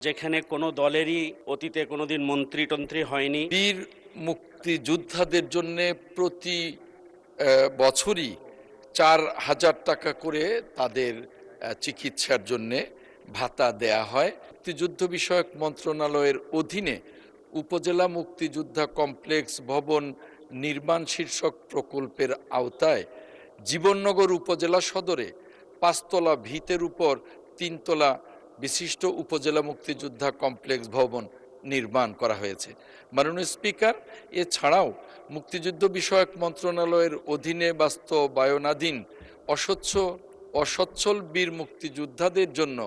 যেখানে কোনো দলেরই অতীতে কোনোদিন মন্ত্রী-টন্ত্রী হয়নি। বীর মুক্তিযোদ্ধাদের জন্য প্রতি বছরই ৪,০০০ টাকা করে তাদের চিকিৎসার জন্যে ভাতা দেয়া হয়। মুক্তিযুদ্ধ বিষয়ক মন্ত্রণালয়ের অধীনে উপজেলা মুক্তিযোদ্ধা কমপ্লেক্স ভবন নির্মাণ শীর্ষক প্রকল্পের আওতায় জীবননগর উপজেলা সদরে ৫ তলা ভিতের উপর ৩ তলা বিশিষ্ট উপজেলা মুক্তিযোদ্ধা কমপ্লেক্স ভবন নির্মাণ করা হয়েছে। মাননীয় স্পিকার, এছাড়াও মুক্তিযুদ্ধ বিষয়ক মন্ত্রণালয়ের অধীনে বাস্তবায়নাধীন অসচ্ছল বীর মুক্তিযোদ্ধাদের জন্য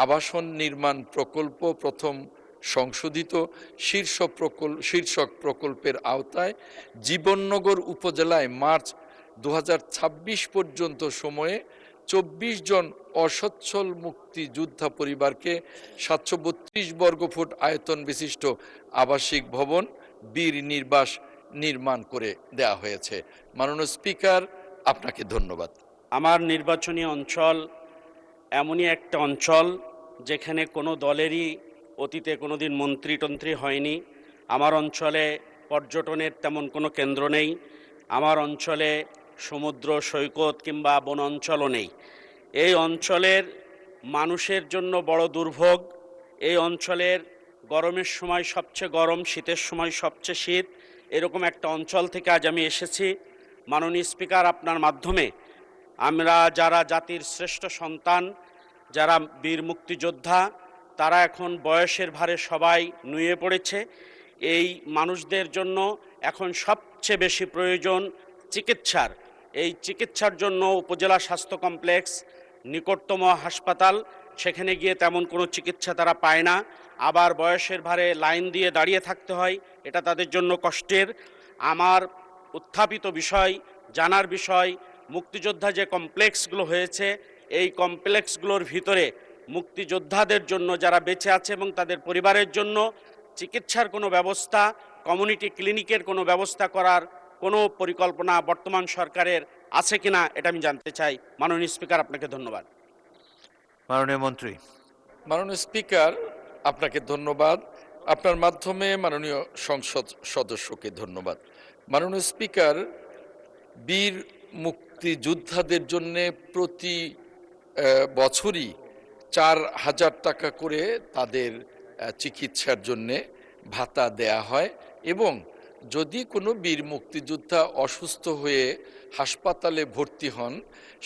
আবাসন নির্মাণ প্রকল্প প্রথম সংশোধিত শীর্ষক প্রকল্পের আওতায় জীবননগর উপজেলায় মার্চ ২০২৬ পর্যন্ত সময়ে ২৪ জন অসচ্ছল মুক্তিযোদ্ধা পরিবারকে ৭৩২ বর্গফুট আয়তন বিশিষ্ট আবাসিক ভবন বীর নির্বাস নির্মাণ করে দেয়া হয়েছে। মাননীয় স্পিকার, আপনাকে ধন্যবাদ। আমার নির্বাচনী অঞ্চল এমনই একটা অঞ্চল যেখানে কোনো দলেরই অতীতে কোনোদিন মন্ত্রী-টন্ত্রী হয়নি। আমার অঞ্চলে পর্যটনের তেমন কোনো কেন্দ্র নেই। আমার অঞ্চলে সমুদ্র সৈকত কিংবা বন অঞ্চলও নেই। এই অঞ্চলের মানুষের জন্য বড় দুর্ভোগ। এই অঞ্চলের গরমের সময় সবচেয়ে গরম, শীতের সময় সবচেয়ে শীত, এরকম একটা অঞ্চল থেকে আজ আমি এসেছি। মাননীয় স্পিকার, আপনার মাধ্যমে আমরা যারা জাতির শ্রেষ্ঠ সন্তান, যারা বীর মুক্তিযোদ্ধা, তারা এখন বয়সের ভারে সবাই নুয়ে পড়েছে। এই মানুষদের জন্য এখন সবচেয়ে বেশি প্রয়োজন চিকিৎসার। এই চিকিৎসার জন্য উপজেলা স্বাস্থ্য কমপ্লেক্স নিকটতম হাসপাতাল, সেখানে গিয়ে তেমন কোনো চিকিৎসা তারা পায় না। আবার বয়সের ভারে লাইন দিয়ে দাঁড়িয়ে থাকতে হয়, এটা তাদের জন্য কষ্টের। আমার উত্থাপিত বিষয়, জানার বিষয়, মুক্তিযোদ্ধা যে কমপ্লেক্সগুলো হয়েছে, এই কমপ্লেক্সগুলোর ভিতরে মুক্তিযোদ্ধাদের জন্য যারা বেঁচে আছে এবং তাদের পরিবারের জন্য চিকিৎসার কোনো ব্যবস্থা, কমিউনিটি ক্লিনিকের কোনো ব্যবস্থা করার কোনো পরিকল্পনা বর্তমান সরকারের আছে কিনা, এটা আমি জানতে চাই। মাননীয় স্পিকার, আপনাকে ধন্যবাদ। মাননীয় মন্ত্রী। মাননীয় স্পিকার, আপনাকে ধন্যবাদ। আপনার মাধ্যমে মাননীয় সংসদ সদস্যকে ধন্যবাদ। মাননীয় স্পিকার, বীর মুক্তিযোদ্ধাদের জন্য প্রতি বছরই ৪,০০০ টাকা করে তাদের চিকিৎসার জন্যে ভাতা দেয়া হয় এবং যদি কোনো বীর মুক্তিযোদ্ধা অসুস্থ হয়ে হাসপাতালে ভর্তি হন,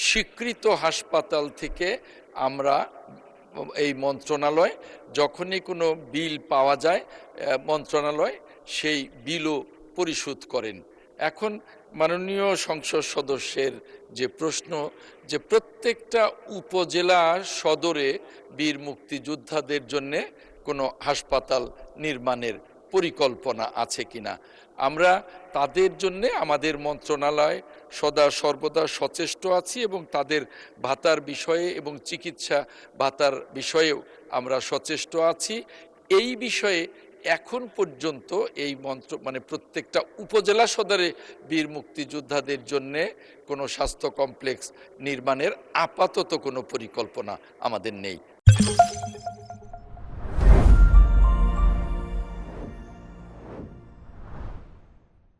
স্বীকৃত হাসপাতাল থেকে আমরা এই মন্ত্রণালয় যখনই কোনো বিল পাওয়া যায়, মন্ত্রণালয় সেই বিলও পরিশোধ করেন। এখন মাননীয় সংসদ সদস্যের যে প্রশ্ন, যে প্রত্যেকটা উপজেলা সদরে বীর মুক্তিযোদ্ধাদের জন্যে কোনো হাসপাতাল নির্মাণের পরিকল্পনা আছে কিনা, আমরা তাদের জন্যে আমাদের মন্ত্রণালয় সদা সর্বদা সচেষ্ট আছি এবং তাদের ভাতার বিষয়ে এবং চিকিৎসা ভাতার বিষয়েও আমরা সচেষ্ট আছি। এই বিষয়ে এখন পর্যন্ত এই প্রত্যেকটা উপজেলা সদরে বীর মুক্তিযোদ্ধাদের জন্যে কোনো স্বাস্থ্য কমপ্লেক্স নির্মাণের আপাতত কোনো পরিকল্পনা আমাদের নেই।